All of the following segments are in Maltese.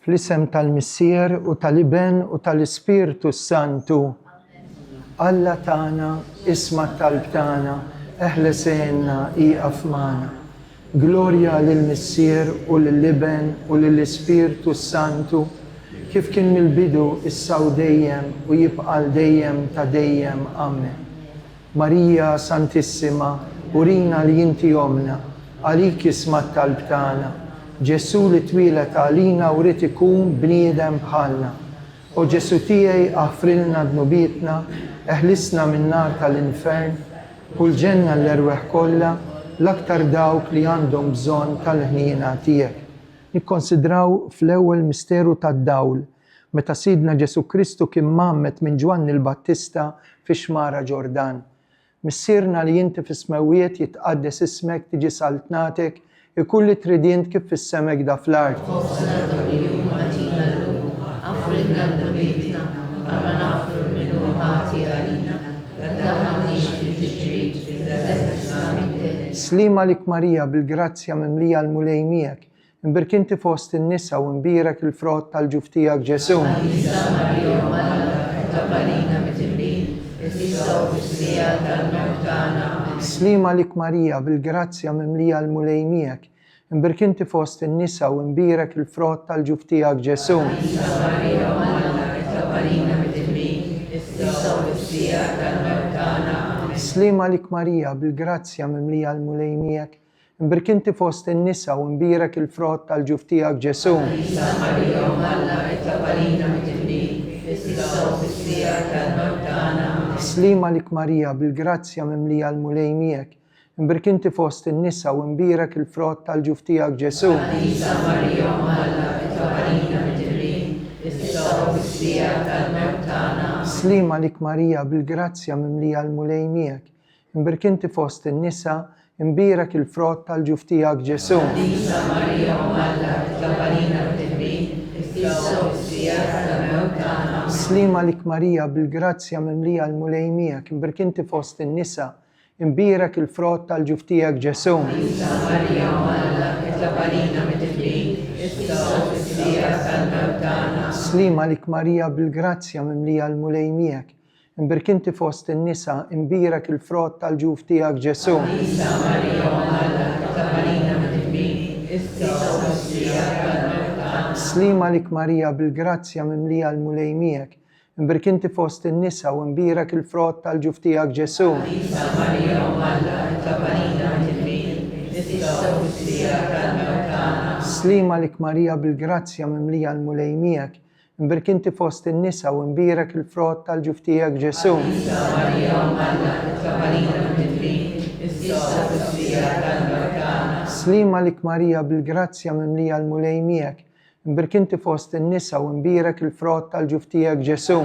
Fl-isem tal-Missier u tal-Iben u tal-Ispirtu Santu. Alla tagħna, isma' talb tagħna, eħlesenna iqaf magħna. Glorja lill-Missier u lill-Iben u lill-Ispirtu Santu, kif kien mill-bidu issa u dejjem u jibqa' dejjem ta' dejjem. Amen. Marija Santissima, urina li inti omna, għalik isma' talb tagħna. Ġesu li twilet għalina u rrid ikun bniedem bħalna. O Ġesu tiegħi aħfrilna dnubietna, eħlisna min-nar tal-infern, u l-ġenna l-erweħ kollha, l-aktar dawk li għandhom bżonn tal-ħniena tiegħek. Nikkonsidraw fl-ewwel misteru tad-dawl, meta Sidna Ġesu Kristu kien mammet minn Ġwanni l-Battista fix-xmara Ġordan. Missierna li inti fis-smawiet jitqaddes ismek tiġi saltnatek, ikun li tridint kif fis-semek da fl-art. Slima lik Marija bil-grazzja mimlija l-mulejmijek, imbirkinti fost in-nisa u imbirek il-frott tal-ġuf tiegħek Ġesu. Slima lik Marija bil-grazzja mimlija l-mulejmijek, imbirkinti fost in-nisa u imbirek il-frott tal-ġuf tiegħek Ġesu. Slima lik Marija bil-grazzja mimlija l-mulejmijek, imbirkinti fost in-nisa u imbirek il-frott tal-ġuf tiegħek Ġesu. Slima lik Marija bil-grazzja mimlija l-mulejmijek, imbirkinti fost in-nisa u imbirek il-frott tal-ġuf tiegħek Ġesu. Slima lik Marija bil-grazzja mimlija l-mulejmijek, imbirkinti fost in-nisa imbirek il-frott tal-ġuf tiegħek Ġesu. Slima lik Marija bil-grazzja mimlija l-mulejmijek, imbirkinti fost in-nisa imbirek il-frott tal-ġuf tiegħek Ġesu. Slima lik Marija bil-grazzja mimlija l-mulejmijek, imbirkinti fost in-nisa imbirek il-frott tal-ġuf tiegħek Ġesu. Slima lik Marija bil-grazzja mimlija l-mulejmijek, imbirkinti fost in-nisa u imbirek il-frott tal-ġuf tiegħek Ġesu. Slima lik Marija bil-grazzja mimlija l-mulejmijek, imbirkinti fost in-nisa u imbirek il-frott tal-ġuf tiegħek Ġesu. Slima lik Marija bil-grazzja mimlija l-mulejmijek, imbirkinti fost in-nisa u imbirek il-frott tal-ġuf tiegħek Ġesu.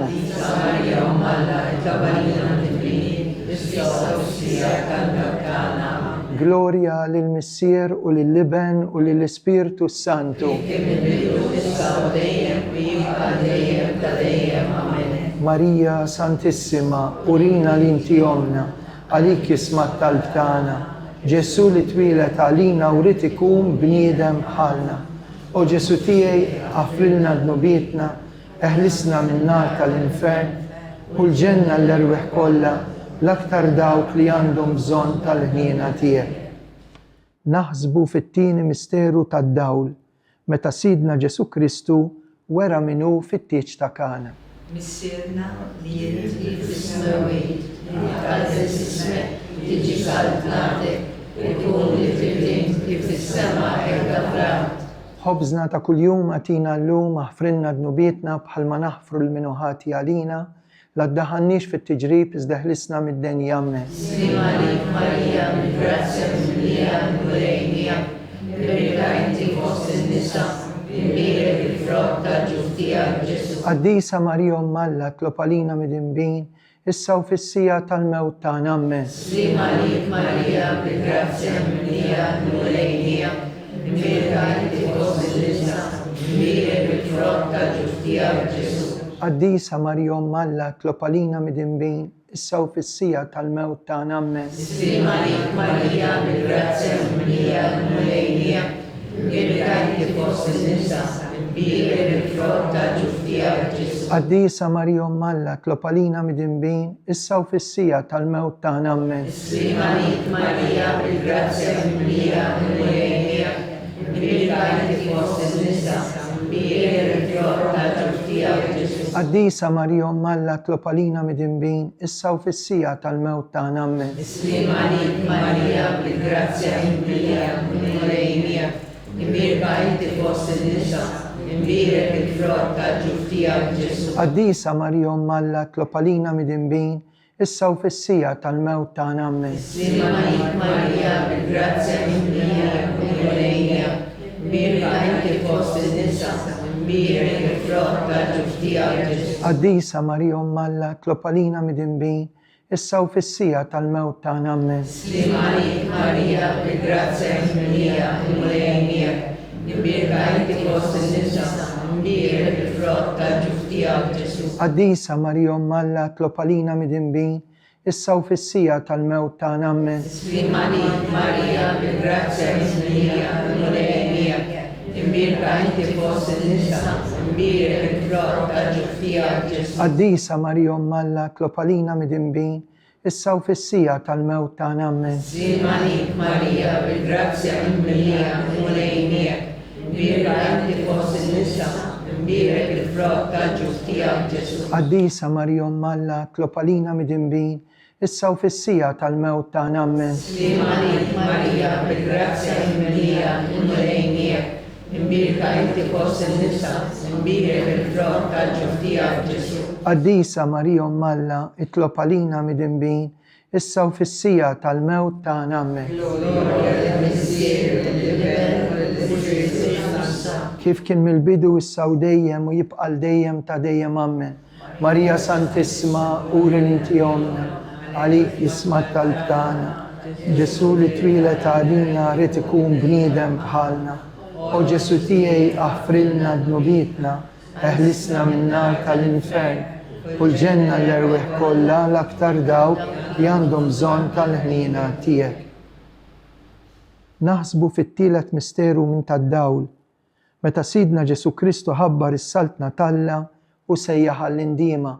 Glorja lill-Missier u lill-Iben u lill-Ispirtu Santu. Marija Santissima, urina li inti omna, għalik isma' talb tagħna. Ġesu li twilet għalina u rrid ikun bniedem bħalna. O Ġesu tiegħi aħfrilna dnubietna, eħlisna min-nar tal-infern, u l-ġenna l-erweħ kollha, l-aktar dawk li għandhom bżonn tal-ħniena tiegħek. naħsbu fit-tieni misteru tad-dawl, meta Sidna Ġesu Kristu wera minnu fit-tieġ ta' Kana. Missierna li jinti fis-smawiet, li tqaddis ismek, tiġi saltnatek, ikun li tridint kif fis-sema hekk fl-ard. Ħobżna ta' kuljum għatina llum aħfrinna dnubietna bħalma naħfru l-minuħati għalina, la ddaħannix fit-tiġrib iżda ħlisna mid-denja amen. Slima lik Marija, mill-grazzja mimlija murejnija, berika inti fost in-nisa, imbirek il-frott tal-ġuf tiegħek Ġesu. Qaddisa Marija Alla tlopalina mid-inbin, issa u fis-sija tal-mewt tagħna amen. Slima lik Marija, mill-grazzja mimlija murejnija, imbirek inti fost in-nisa, imbirek il-frott tal-ġuf tiegħek Ġesu. Qaddisa Marija Alla tlopalina mid-inbin, issa u fis-sija tal-mewt tagħna amen. Slima lik Marija, mill-grazzja mimlija murejnija, imbirek inti fost in-nisa, imbirek il-frott tal-ġuf tiegħek Ġesu. Qaddisa Marija Alla tlopalina mid-inbin, issa u fis-sija tal-mewt tagħna amen. Slima lik Marija, mill-grazzja mimlija murejnija, imbirek inti fost in-nisa, imbirek il-frott tal-ġuf tiegħek Ġesu. Qaddisa Marija Alla tlopalina mid-inbin, issa u fis-sija tal-mewt tagħna amen. Slima lik Marija, mill-grazzja mimlija murejnija, imbirek inti fost in-nisa, imbirek il-frott tal-ġuf tiegħek Ġesu. Qaddisa Marija Alla tlopalina mid-inbin, issa u fis-sija tal-mewt tagħna amen. Slima lik Marija, mill-grazzja mimlija murejnija, imbirek inti fost in-nisa, imbirek il-frott tal-ġuf tiegħek Ġesu. Qaddisa Marija Alla tlopalina mid-inbin, issa u fis-sija tal-mewt tagħna amen. Slima lik Marija, mill-grazzja mimlija murejnija, imbirek inti fost in-nisa, imbirek il-frott tal-ġuf tiegħek Ġesu. Qaddisa Marija Alla tlopalina mid-inbin, issa u fis-sija tal-mewt tagħna amen. Slima lik Marija, mill-grazzja mimlija murejnija, imbirek inti fost in-nisa, imbirek il-frott tal-ġuf tiegħek Ġesu. Qaddisa Marija Alla tlopalina mid-inbin, issa u fis-sija tal-mewt tagħna amen. Slima lik Marija, mill-grazzja mimlija murejnija, imbirek inti fost in-nisa, imbirek il-frott tal-ġuf tiegħek Ġesu. Qaddisa Marija Alla tlopalina mid-inbin, issa u fis-sija tal-mewt tagħna amen. Slima lik Marija, mill-grazzja mimlija murejnija, imbirek inti fost in-nisa, imbirek il-frott tal-ġuf tiegħek Ġesu. Qaddisa Marija Alla tlopalina mid-inbin, issa u fis-sija tal-mewt tagħna amen. Kif kien mill-bidu issa u dejjem u jibqa' dejjem ta' dejjem amen. Marija Santissima, uri inti omna, għalik jisma' t-talb tagħna. Ġesu li twilet għalina rid ikun bniedem bħalna. O Ġesu tiegħi aħfrilna dnubietna, eħlisna min-nar tal-infern, u l-ġenna l-erweħ kollha l-aktar dawk li għandhom bżonn tal-ħnina tiegħek. Naħsbu fit-tielet misteru minn tad-dawl, meta Sidna Ġesu Kristu ħabbar is-saltna talla u sejjaħ għall-indiema.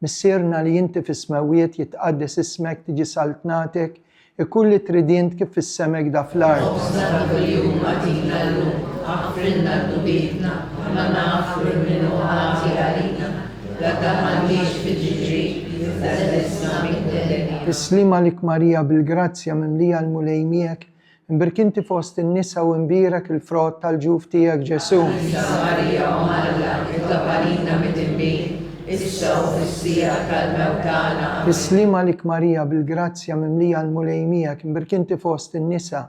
Missierna li inti fis-smawiet jitqaddes ismek tiġi saltnatek, ikun li tridint kif fis-semek da fl-ard. Ħobżna kuljum għatina llum, aħfrilna dnubietna, ma naħfru l-minuħati għalina, la taħannix fit-tiġrib, iżda ħlisna mid-denja. Tislima lik Marija bil-grazzja mimlija l-mulejmiek, imbirkinti fost in-nisa u imbirek il-frott tal-ġuf tiegħek Ġesu. Marija Alla, tlopalina mid-inbin, issa u fis-sija tal-mewt tagħna. Tislima lik Marija bil-grazzja mimlija l-mulejmiek, imbirkinti fost in-nisa,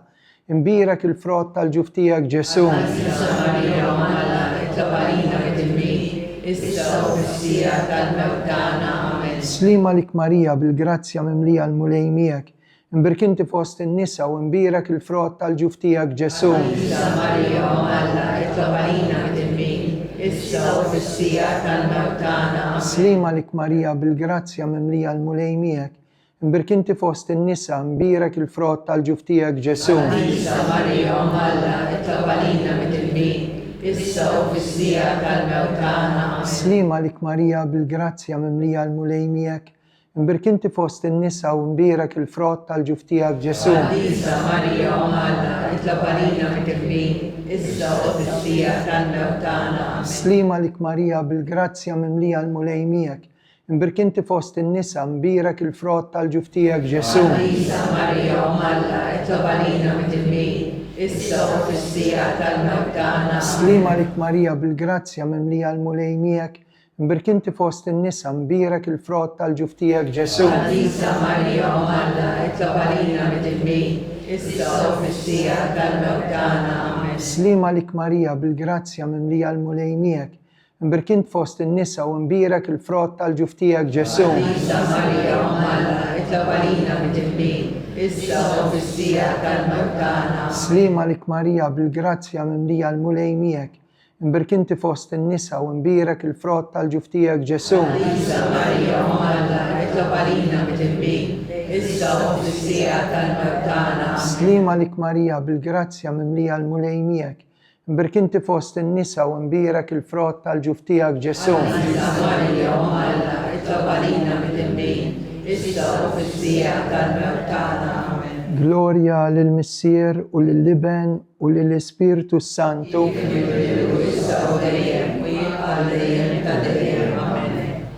imbirek il-frott tal-ġuf tiegħek Ġesu. Marija Alla, tlopalina mid-inbin, issa u fis-sija tal-mewt tagħna. Amen. Tislima lik Marija bil-grazzja mimlija l-mulejmiek, imbirkinti fost in-nisa u imbirek il-frott tal-ġuf tiegħek Ġesu. Marija Alla, tlopalina mid-inbin, issa u fis-sija tal-mewt tagħna. Tislima lik Marija bil-grazzja mimlija l-mulejmiek, imbirkinti fost in-nisa imbirek il-frott tal-ġuf tiegħek Ġesu. Marija Alla, tlopalina mid-inbin, issa u fis-sija tal-mewt tagħna. Tislima lik Marija bil-grazzja mimlija l-mulejmiek, مبارك انت في وسط النساء ومبارك الفروت tal-ġuftijak Ġesu. Għadisa Marija Omalla, itlob għalina mit-tibbin, issa u fis-sija tal-mewt tagħna. Slima lik Marija bil-grazzja mimlija l-mulejmijak. مبارك انت في وسط النساء مبارك الفروت tal-ġuftijak Ġesu. Għadisa Marija Omalla, itlob għalina mit-tibbin, issa u fis-sija tal-mewt tagħna. Slima lik Marija bil-grazzja mimlija l-mulejmijak. مبارك انت في وسط النساء مبارك الفروت tal-ġuftijak Ġesu. Għadisa Marija Omalla, itlob għalina mit-tibbin, issa u fis-sija tal-mewt tagħna. Amen. Slima lik Marija bil-grazzja mimlija l-mulejmijak. مبارك انت في وسط النساء ومبارك الفروت tal-ġuftijak Ġesu. Għadisa Marija Omalla, itlob għalina mit-tibbin, issa u fis-sija tal-mewt tagħna. Slima lik Marija bil-grazzja mimlija l-mulejmijak. مبارك انت في وسط النساء ومبارك الفروت tal-ġuftijak Ġesu. Għadisa Marija Omalla, itlob għalina mit-tibbin, issa u fis-sija tal-mewt tagħna. Slima lik Marija bil-grazzja mimlija l-mulejmijak. مبارك انت في وسط النساء ومبارك الفروت tal-ġuftijak Ġesu. Għadisa Marija Omalla, itlob għalina mit-tibbin, issa u fis-sija tal-mewt tagħna. Amen. Gloria lil-Missier u lil-Liben u lil-Ispiritu Santu.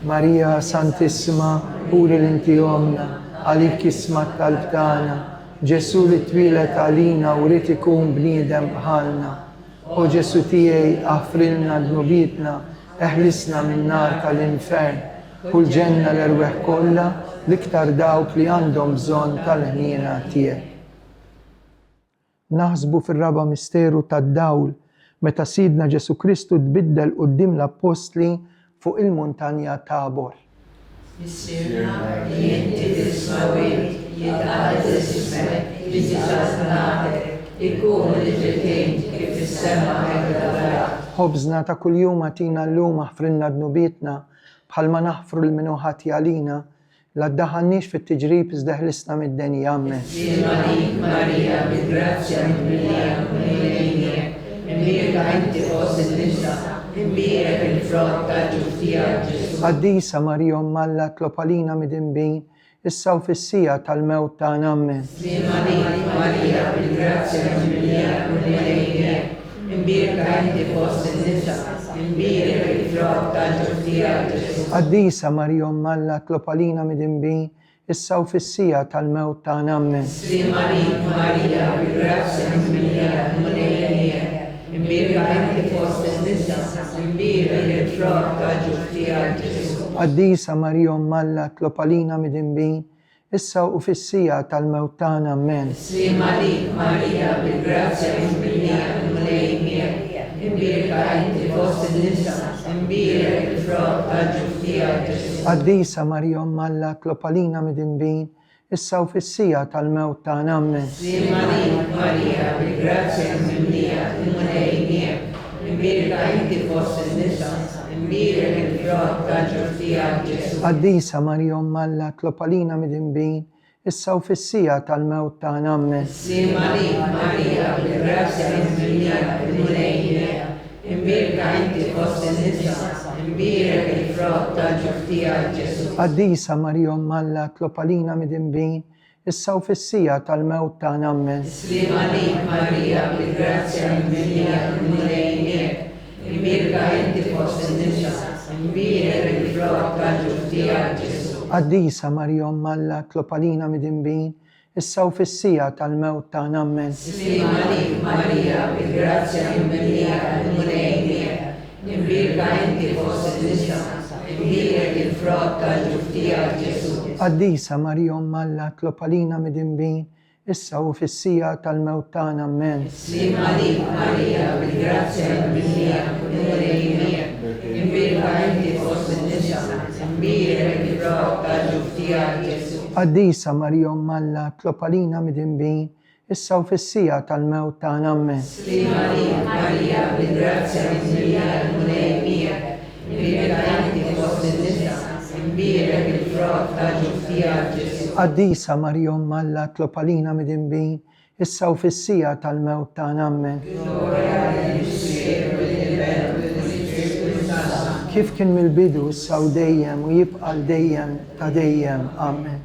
Marija Santissima, puri l-inti omna, għalik ismat tal-btana, Ġesu li twilet għalina u rrit ikun bniedem bħalna. O Ġesu tijaj aħfrilna d-nubitna, eħlisna minn nar tal-infern, kull ġenna l-erweħ kolla, l-iktar dawk li għandhom bżon tal-ħnina tijaj. Naħsbu fil-raba misteru tad-dawl, meta Sidna Ġesu Kristu tbiddel qudiem l-apostli fuq il-muntanja Tabor. Missirna li inti tismawit, jitqaddes ismek, jiġi ħasnatek, ikun li tritejn kif is-sema hekk fl-ard. Ħobżna ta' kuljum għatina l-lum aħfrilna d-nubitna, bħalma naħfru l-minuħat jalina, la ddaħannix fit-tiġrib izdeħlisna mid-denja. Amen. Slima lik Marija bil-grazzja mimlija l-mulejmijak, imbierek inti fost in-nisa, imbierek il-frott tal-ġuftijak Ġesu. Qaddisa Marija Malla tlob għalina mid-inbin, issa u fis-sija tal-mewt tagħna. Amen. Slima lik Marija bil-grazzja mimlija l-mulejmijak, imbierek inti fost in-nisa, imbierek il-frott tal-ġuftijak Ġesu. Qaddisa Marija Malla tlob għalina mid-inbin, issa u fis-sija tal-mewt tagħna. Amen. Slima lik Marija bil-grazzja mimlija l-mulejmijak, imbierek inti fost in-nisa, imbierek il-frott tal-ġuftijak Ġesu. Qaddisa Marija Malla tlob għalina mid-inbin, issa u fis-sija tal-mewt tagħna. Amen. Slima lik Marija bil-grazzja mimlija l-mulejmijak, imbierek inti fost in-nisa, imbierek il-frott tal-ġuftijak Ġesu. Qaddisa Marija Malla tlob għalina mid-inbin, issa u fis-sija tal-mewt tagħna. Amen. Slima lik Marija bil-grazzja mimlija l-mulejmijak, imbierek inti fost in-nisa, imbierek il-frott tal-ġuftijak Ġesu. Qaddisa Marija Malla tlob għalina mid-inbin, issa u fis-sija tal-mewt tagħna. Amen. Slima lik Marija bil-grazzja mimlija l-mulejmijak, imbierek inti fost in-nisa, imbierek il-frott tal-ġuftijak Ġesu. Qaddisa Marija Malla tlob għalina mid-inbin, issa u fis-sija tal-mewt tagħna. Amen. Slima lik Marija bil-grazzja mimlija l-mulejmijak, imbierek inti fost in-nisa, imbierek il-frott tal-ġuftijak Ġesu. Qaddisa Marija Malla tlob għalina mid-inbin, issa u fis-sija tal-mewt tagħna. Amen. Slima lik Marija bil-grazzja mimlija l-mulejmijak, imbierek inti fost in-nisa, imbierek il-frott tal-ġuftijak Ġesu. Qaddisa Marija Malla tlob għalina mid-inbin, issa u fis-sija tal-mewt tagħna. Amen. Slima lik Marija bil-grazzja mimlija l-mulejmijak, imbierek inti fost in-nisa, imbierek il-frott tal-ġuftijak Ġesu. Qaddisa Marija Malla tlob għalina mid-inbin, issa u fis-sija tal-mewt tagħna. Amen. Slima lik Marija bil-grazzja mimlija l-mulejmijak, imbierek inti fost in-nisa, imbierek il-frott tal-ġuftijak Ġesu. Qaddisa Marija Malla tlob għalina mid-inbin, issa u fis-sija tal-mewt tagħna. Amen. كيف كان من البدو سو ديم ويبقى لديم تديم آمين.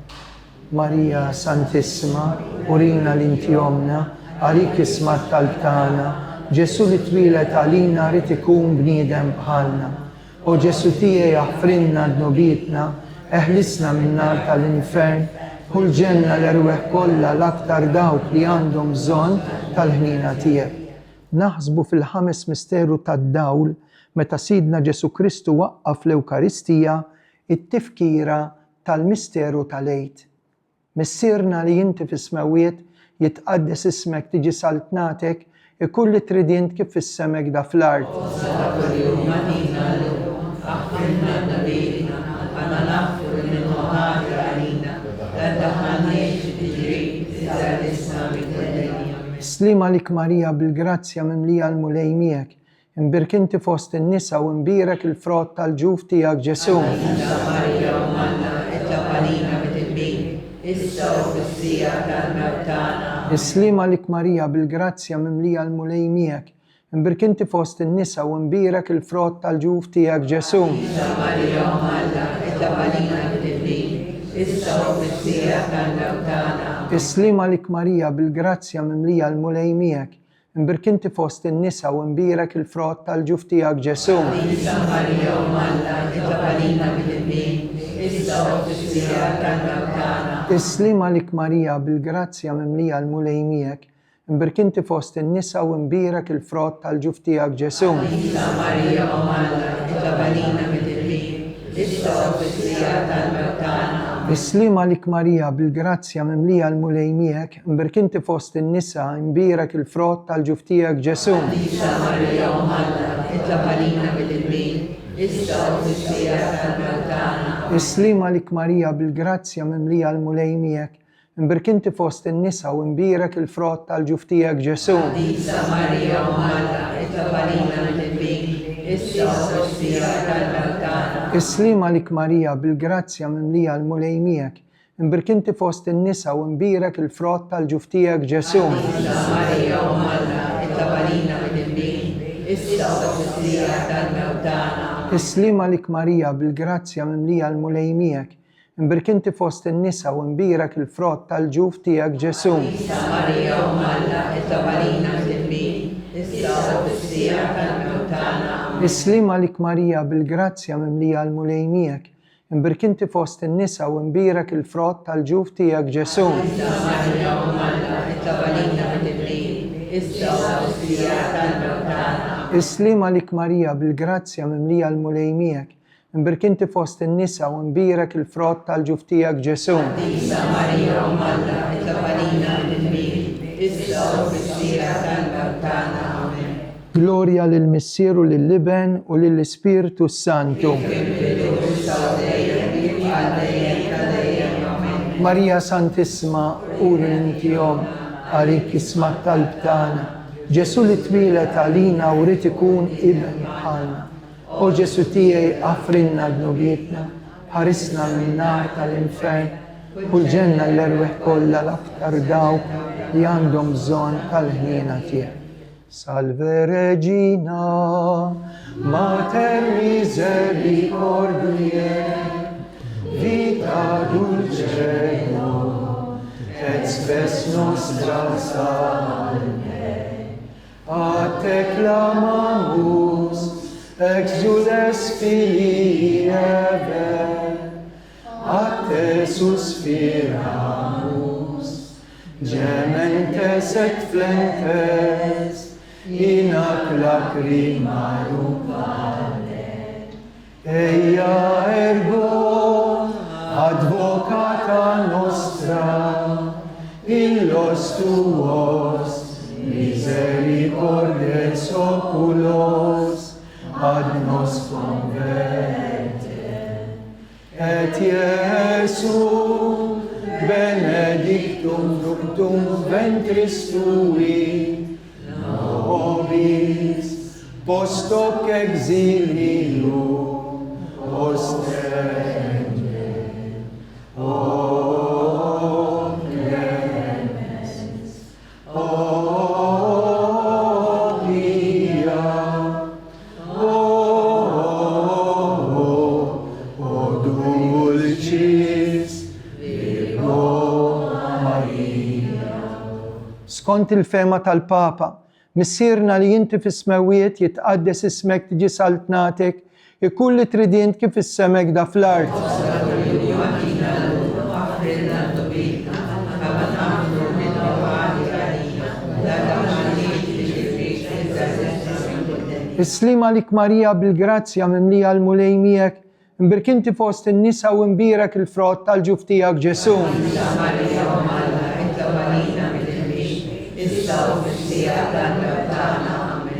ماريا سانتيسما ورينا لانتيومنا عليك اسمها تالتانا جيسو اللي تبيلت علينا ريتكون بنيدم بحالنا وجيسو تيه يحفرنا ذنوبيتنا اهلسنا من نار الانفرن والجنة لروح كلها الأكتر داوك اللي عندهم زون تالهنينا تيه. نحسبوا في الخمس مستيرو تالدول متى سيدنا جيسو كريستو وقف الأوكارستيا التفكيرة تالمستيرو تاليت. مسيرنا اللي انت في السماويت يتقدس اسمك تجي سلطناتك كل تريدينت كيف في السمك دا في الارض. سليم عليك ماريا بالجراتيا مملية المليميك انبرك انت فوسط النساء وانبيرك الفروت تالجوف تياك جسوم. سليم عليك ماريا بالجراتيا مملية المليميك انبرك انت فوسط النساء وانبيرك الفروت تالجوف تياك جسوم. سليم عليك ماريا بالجراتيا مملية المليميك انبرك انت فوسط النساء وانبيرك الفروت تالجوف تياك جسوم. سليم عليك ماريا بالجراتيا مملية المليميك انبرك انت فوسط النساء وانبيرك الفروت تالجوف تياك جسوم. سليم عليك ماريا بالجراتيا مملية المليميك انبرك انت فوسط النساء انبيرك الفروت تالجوف تياك جسوم. سليم عليك ماريا بالجراتيا مملية المليميك انبرك انت فوسط النساء وانبيرك الفروت تالجوف تياك جسوم. سليم عليك ماريا بالجراتيا مملية المليميك انبرك انت فوسط النساء وانبيرك الفروت تالجوف تياك جسوم. سليم عليك ماريا بالجراتيا مملية المليميك انبرك انت فوسط النساء وانبيرك الفروت تالجوف تياك جسوم. سليم عليك ماريا بالجراتيا مملية المليميك انبرك انت فوسط النساء وانبيرك الفروت تالجوف تياك جسوم. سليم عليك ماريا بالجراتيا مملية المليميك انبرك انت فوسط النساء وانبيرك الفروت تالجوف تياك جسوم. Gloria lil Messiero, lil Liben o lil Spiritu Santo. Maria Santissima urintiom عليك اسمك طلبتانا جسو اللي تبيلت علينا وريت يكون ابن حالنا او جسو تيه افرنا ذنوبيتنا حرسنا من نار الانفرن والجنة اللي روح كلها الاكتر داوك اللي عندهم زون تالهنينا تيه. Salve Regina, Mater misericordiae, vita dulcedo, et spes nostra salve. A te clamamus, exules filii Eve, a te suspiramus, gementes et flentes, in ac lacrimarum vale. Eia ergo advocata nostra, illos tuos misericordes oculos ad nos converte. Et Iesum benedictum fructum ventris tui, nobis post hoc exilium ostende. O clemens, o pia, o skont il-fema tal-Papa, missierna li jinti fis-smawiet jitqaddes ismek tiġi saltnatek, ikun li tridint kif is-semek da fl-art. Is-slima lik Marija bil-grazzja mimlija l-mulejmijek, imbirkinti fost in-nisa u imbirek il-frott tal-ġuf tiegħek Ġesu.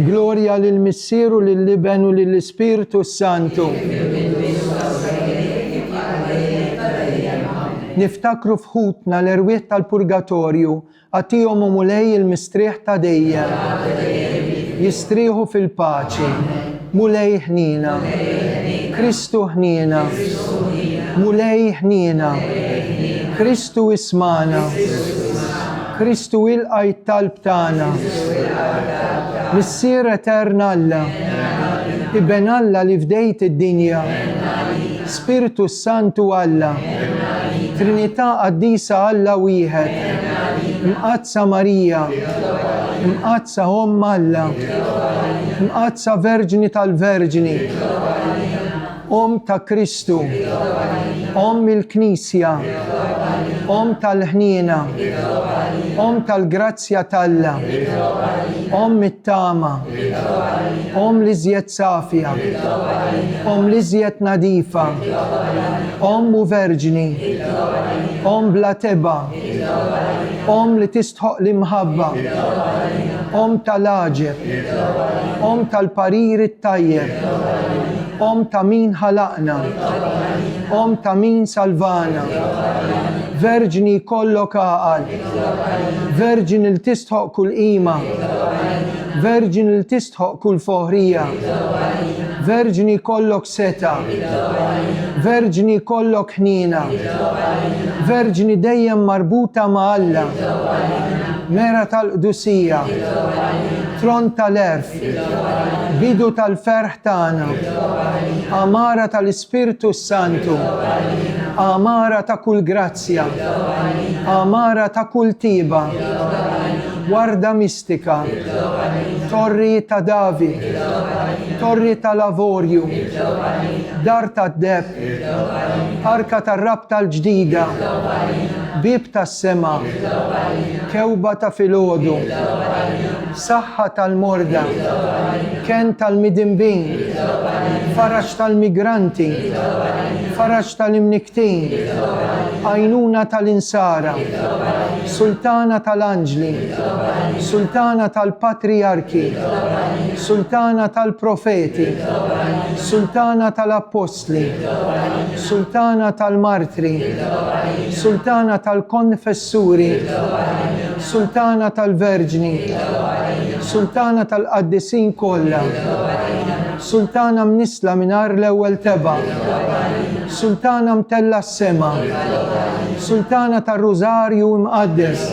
Gloria lill-Missieru, lill-Liben u lill-Ispiritu Santu. Niftakru fħutna l-erwiet tal-purgatorju, għatijom u mulej il-mistrieħ ta' dejjem. Jistriħu fil-paċi, mulej ħnina, Kristu ħnina, mulej ħnina, Kristu ismana, Kristu il-qajt tal-btana, Missier eterna Alla, Iben Alla li fdejt id-dinja, Spiritu Santu Alla, Trinità qaddisa Alla wieħed, Mqazza Marija, Mqazza Om Alla, Mqazza Verġni tal-Verġni, Om ta' Kristu, Om il-Knisja, Om tal-ħnina, Om tal-grazzja talla, Om it-tama, Om li żjed safja, Om li żjed nadifa, Om u verġni, Om bla teba, Om li tistħoq l-imħabba, Om tal-aġeb, Om tal-parir it-tajjeb, Om ta' min ħalaqna, Om ta' min salvana, Verġni kollok għaqal, Verġin il tistħoq kull qima, Verġin il tistħoq kull foħrija, Verġni kollok seta, Verġni kollok ħnina, Verġni dejjem marbuta ma' Alla, Mera tal-Qdusija, Tron tal-erf, Bidu tal-ferħ tagħna, Amara tal-Ispirtu Santu, Amara ta' kull grazzja, Amara ta' kull tiba, Warda mistika, Torri ta' David, Torri ta' Lavorju, Dar ta' Deb, Arka ta' Rab tal-ġdida, Bib ta' sema, Kewba ta' filodu, Saħħa tal-morda, Ken tal-midimbin, Farax tal-migranti, Farax tal-imniktin, Għajnuna tal-insara, Sultana tal-anġli, Sultana tal-patriarki, Sultana tal-profeti, Sultana tal-apostli, Sultana tal-martri, Sultana tal-konfessuri, Sultana tal-verġni, Sultana tal-qaddisin kollha, Sultana mnisla minar l-ewwel teba, Sultana mtella s-sema, Sultana tal-Rużarju imqaddes,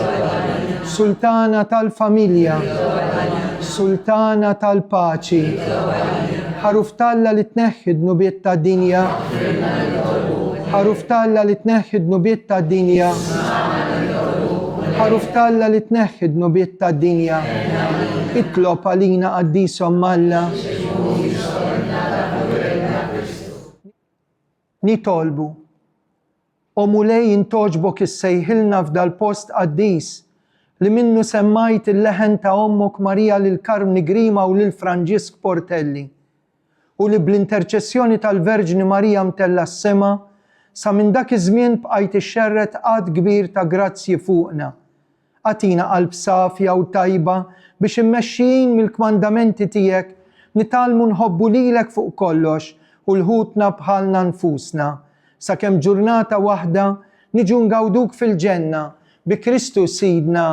Sultana tal-familja, Sultana tal-paċi, Ħaruftalla li tneħħid nubiet ta' dinja, Ħaruftalla li tneħħid nubiet ta' dinja, Ħaruftalla li tneħħid nubiet ta' dinja, itlob għalina qaddisom Alla. Nitolbu, o mulej intoġbok issejħilna f'dal post qaddis li minnu semmajt il-leħen ta' ommok Marija lil Karmni Grima u lil Franġisk Portelli u li bl-interċessjoni tal-Verġni Marija mtella s-sema sa minn dak iż-żmien bqajt ixxerret għad kbir ta' grazzi fuqna. Għatina qalb safja u tajba biex immexxijin mill-kmandamenti tiegħek nitalmu nħobbu lilek fuq kollox u l-ħutna bħalna nfusna. Sakemm ġurnata waħda niġu ngawduk fil-ġenna bi Kristu Sidna.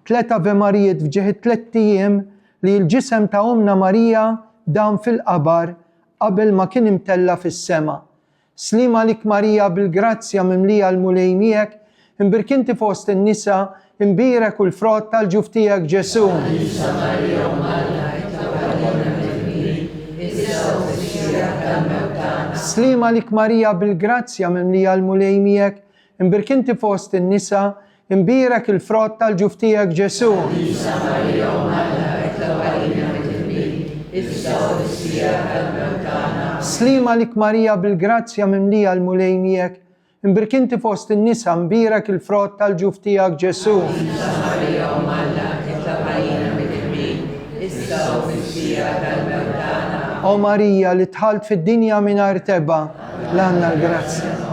3 Ave Marijiet fġieħ 3 ijiem li l-ġisem ta' Omna Marija dam fil-qabar qabel ma kien imtella fis-sema. Slima lik Marija bil-grazzja mimlija l-mulejmijek, imbirkinti fost in-nisa, imbirek u l-frott tal-ġuf tiegħek Ġesu. Slima lik Marija bil-grazzja mimlija l-mulejmijek, imbirkinti fost in-nisa, imbirek il-frott tal-ġuf tiegħek Ġesu. Slima lik Marija bil-grazzja mimlija l-mulejmijek, imbirkinti fost in-nisa imbirek il-frott tal-ġuf tiegħek Ġesu. O Marija li tħalt fid-dinja mingħajr teba, l-għandna l-grazzja.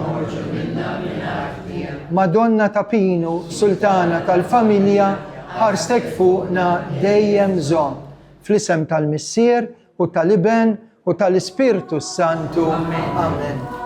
Madonna ta' Pinu, Sultana tal-familja, ħarstek fuqna dejjem żomm. Fl-isem tal-Missier u tal-Iben u tal-Ispirtu Santu. Amen.